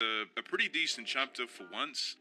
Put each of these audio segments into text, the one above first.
a pretty decent chapter for once.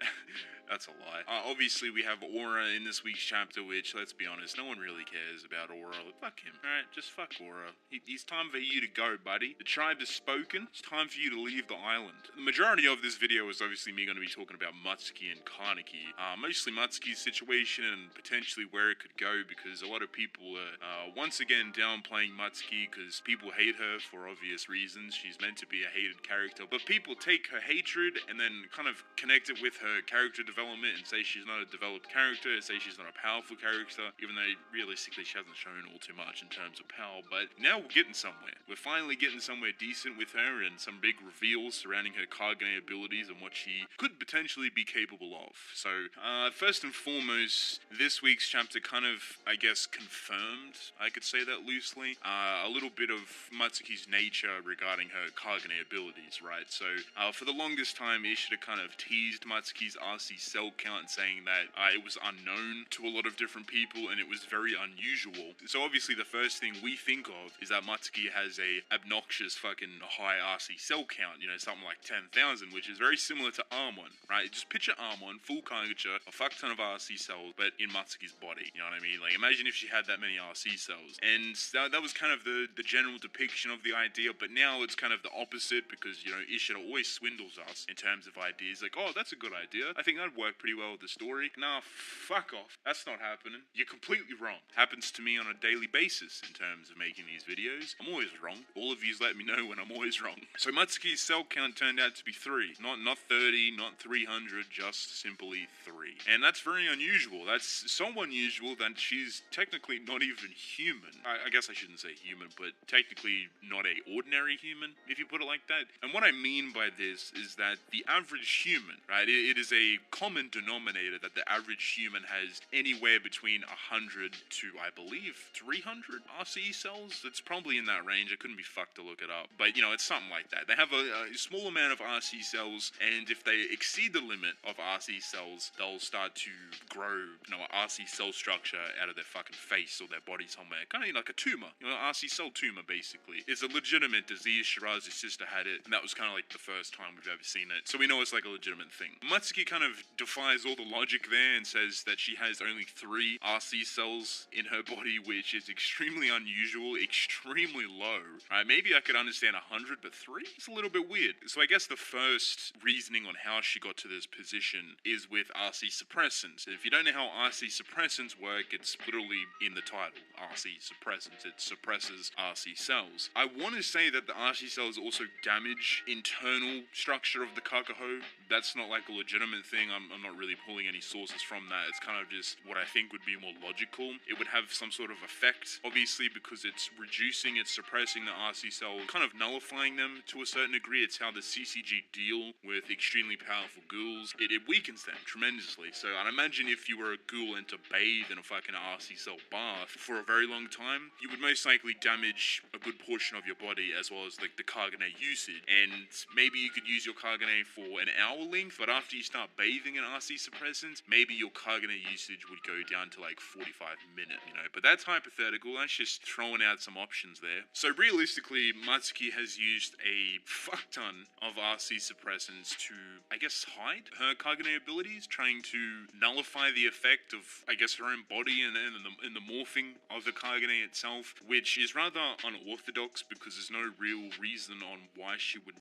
That's a lie. Obviously, we have Aura in this week's chapter, which, let's be honest, no one really cares about Aura. Fuck him, alright? Just fuck Aura. It's time for you to go, buddy. The tribe has spoken. It's time for you to leave the island. The majority of this video is obviously me going to be talking about Mutsuki and Kaneki. Mostly Mutsuki's situation and potentially where it could go, because a lot of people are, once again, downplaying Mutsuki because people hate her for obvious reasons. She's meant to be a hated character, but people take her hatred and then kind of connect it with her character development and say she's not a developed character, say she's not a powerful character, even though realistically she hasn't shown all too much in terms of power. But now we're getting somewhere. We're finally getting somewhere decent with her and some big reveals surrounding her Kagane abilities and what she could potentially be capable of. So, first and foremost, this week's chapter kind of, I guess, confirmed, I could say that loosely, a little bit of Mutsuki's nature regarding her Kagane abilities, right? So, for the longest time, Ishida kind of teased Mutsuki's RC cell count, saying that it was unknown to a lot of different people and it was very unusual. So obviously the first thing we think of is that Mutsuki has a obnoxious fucking high RC cell count, you know, something like 10,000, which is very similar to Armon, right? Just picture Armon, full Kagacha, a fuck ton of RC cells, but in Mutsuki's body, you know what I mean? Like, imagine if she had that many RC cells. And that was kind of the general depiction of the idea, but now it's kind of the opposite, because, you know, Ishida always swindles us in terms of ideas. Like, oh, that's a good idea. I think that'd work pretty well with the story. Nah, fuck off. That's not happening. You're completely wrong. Happens to me on a daily basis in terms of making these videos. I'm always wrong. All of yous let me know when I'm always wrong. So Mutsuki's cell count turned out to be 3. Not 30, not 300, just simply 3. And that's very unusual. That's so unusual that she's technically not even human. I guess I shouldn't say human, but technically not a ordinary human, if you put it like that. And what I mean by this is that the average human, right, it is a common denominator that the average human has anywhere between 100 to, I believe, 300 RCE cells. It's probably in that range. I couldn't be fucked to look it up. But, you know, it's something like that. They have a small amount of RC cells, and if they exceed the limit of RC cells, they'll start to grow, you know, RC cell structure out of their fucking face or their body somewhere. Kind of like a tumor. You know, RC cell tumor, basically. It's a legitimate disease. Shirazi's sister had it, and that was kind of like the first time we've ever seen it. So we know it's like a legitimate thing. Mutsuki kind of defies all the logic there and says that she has only 3 RC cells in her body, which is extremely unusual, extremely low. Maybe I could understand 100, but 3? It's a little bit weird. So I guess the first reasoning on how she got to this position is with RC suppressants. If you don't know how RC suppressants work, it's literally in the title, RC suppressants. It suppresses RC cells. I want to say that the RC cells also damage internal structure of the Kakaho. That's not like a legitimate thing. I'm not really pulling any sources from that. It's kind of just what I think would be more logical. It would have some sort of effect, obviously, because it's reducing, it's suppressing the RC cells, kind of nullifying them to a certain degree. It's how the CCG deal with extremely powerful ghouls. It weakens them tremendously. So I'd imagine if you were a ghoul and to bathe in a fucking RC cell bath for a very long time, you would most likely damage a good portion of your body, as well as like the Kagane usage. And maybe you could use your Kagane for an hour length, but after you start bathing in RC suppressants, maybe your Kagane usage would go down to like 45 minutes, you know. But that's hypothetical. That's just throwing out some options there. So realistically, Mutsuki has used a fuck ton of RC suppressants to, I guess, hide her Kagane abilities, trying to nullify the effect of, I guess, her own body and the morphing of the Kagane itself, which is rather unorthodox because there's no real reason on why she would